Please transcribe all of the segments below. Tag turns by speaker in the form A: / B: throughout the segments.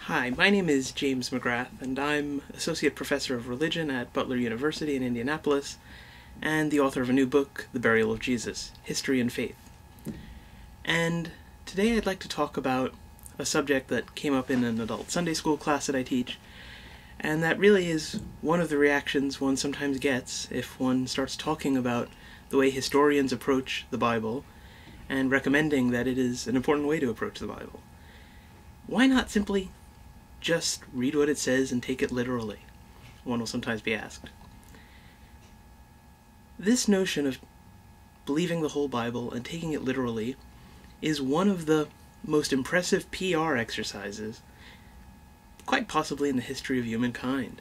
A: Hi, my name is James McGrath, and I'm Associate Professor of Religion at Butler University in Indianapolis, and the author of a new book, The Burial of Jesus, History and Faith. And today I'd like to talk about a subject that came up in an adult Sunday school class that I teach, and that really is one of the reactions one sometimes gets if one starts talking about the way historians approach the Bible, and recommending that it is an important way to approach the Bible. Why not simply just read what it says and take it literally? One will sometimes be asked. This notion of believing the whole Bible and taking it literally is one of the most impressive PR exercises, quite possibly in the history of humankind.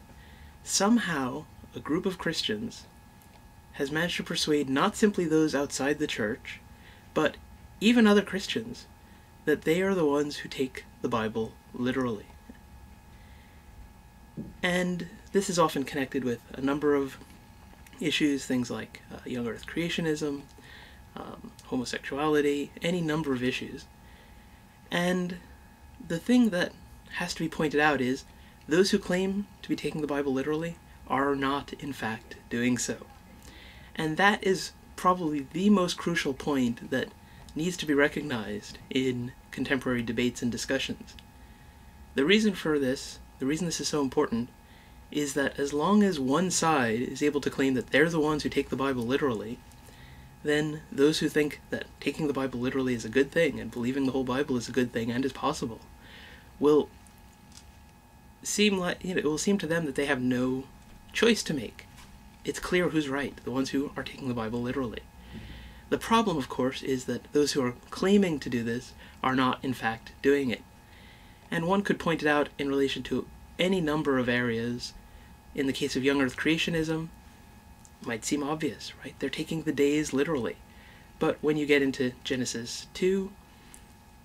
A: Somehow, a group of Christians has managed to persuade not simply those outside the church, but even other Christians, that they are the ones who take the Bible literally. And this is often connected with a number of issues, things like young earth creationism, homosexuality, any number of issues. And the thing that has to be pointed out is those who claim to be taking the Bible literally are not, in fact, doing so. And that is probably the most crucial point that needs to be recognized in contemporary debates and discussions. The reason this is so important, is that as long as one side is able to claim that they're the ones who take the Bible literally, then those who think that taking the Bible literally is a good thing and believing the whole Bible is a good thing and is possible will seem to them that they have no choice to make. It's clear who's right, the ones who are taking the Bible literally. The problem, of course, is that those who are claiming to do this are not, in fact, doing it. And one could point it out in relation to any number of areas. In the case of young earth creationism, it might seem obvious, right? They're taking the days literally. But when you get into Genesis 2,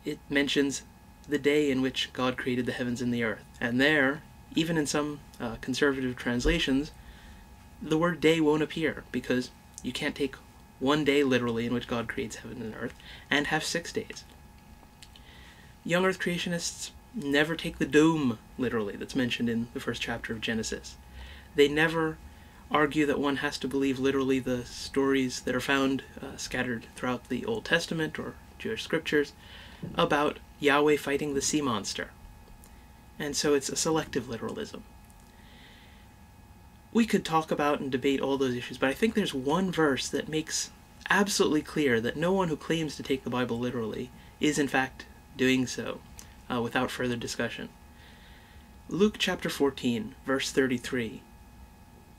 A: it mentions the day in which God created the heavens and the earth. And there, even in some conservative translations, the word day won't appear, because you can't take one day literally in which God creates heaven and earth and have 6 days. Young earth creationists never take the dome literally that's mentioned in the first chapter of Genesis. They never argue that one has to believe literally the stories that are found scattered throughout the Old Testament or Jewish scriptures about Yahweh fighting the sea monster. And so it's a selective literalism. We could talk about and debate all those issues, but I think there's one verse that makes absolutely clear that no one who claims to take the Bible literally is in fact doing so without further discussion. Luke chapter 14, verse 33,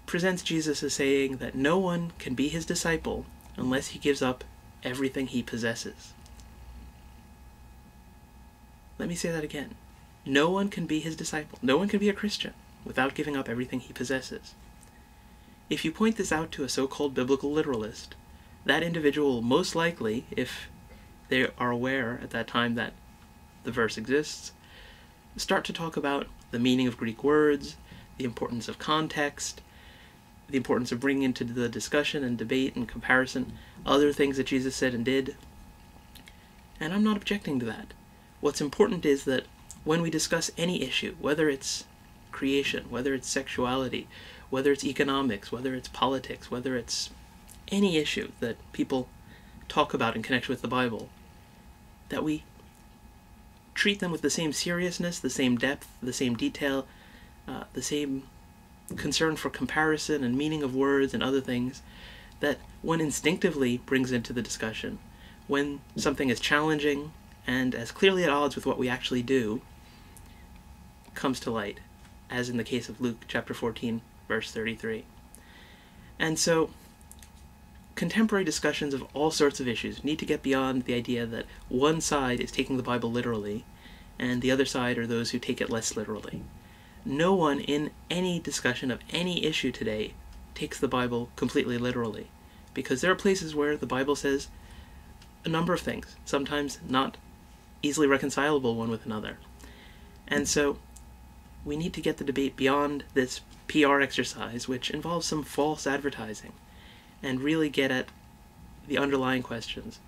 A: presents Jesus as saying that no one can be his disciple unless he gives up everything he possesses. Let me say that again. No one can be his disciple. No one can be a Christian without giving up everything he possesses. If you point this out to a so-called biblical literalist, that individual will most likely, if they are aware at that time that the verse exists, start to talk about the meaning of Greek words, the importance of context, the importance of bringing into the discussion and debate and comparison other things that Jesus said and did. And I'm not objecting to that. What's important is that when we discuss any issue, whether it's creation, whether it's sexuality, whether it's economics, whether it's politics, whether it's any issue that people talk about in connection with the Bible, that we treat them with the same seriousness, the same depth, the same detail, the same concern for comparison and meaning of words and other things that one instinctively brings into the discussion when something is challenging and as clearly at odds with what we actually do comes to light, as in the case of Luke chapter 14, verse 33. And so, contemporary discussions of all sorts of issues need to get beyond the idea that one side is taking the Bible literally, and the other side are those who take it less literally. No one in any discussion of any issue today takes the Bible completely literally, because there are places where the Bible says a number of things, sometimes not easily reconcilable one with another. And so, we need to get the debate beyond this PR exercise, which involves some false advertising, and really get at the underlying questions.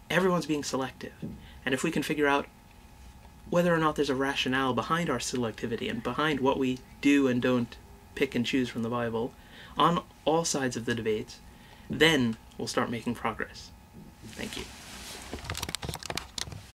A: Everyone's being selective, and if we can figure out whether or not there's a rationale behind our selectivity and behind what we do and don't pick and choose from the Bible, on all sides of the debates, then we'll start making progress. Thank you.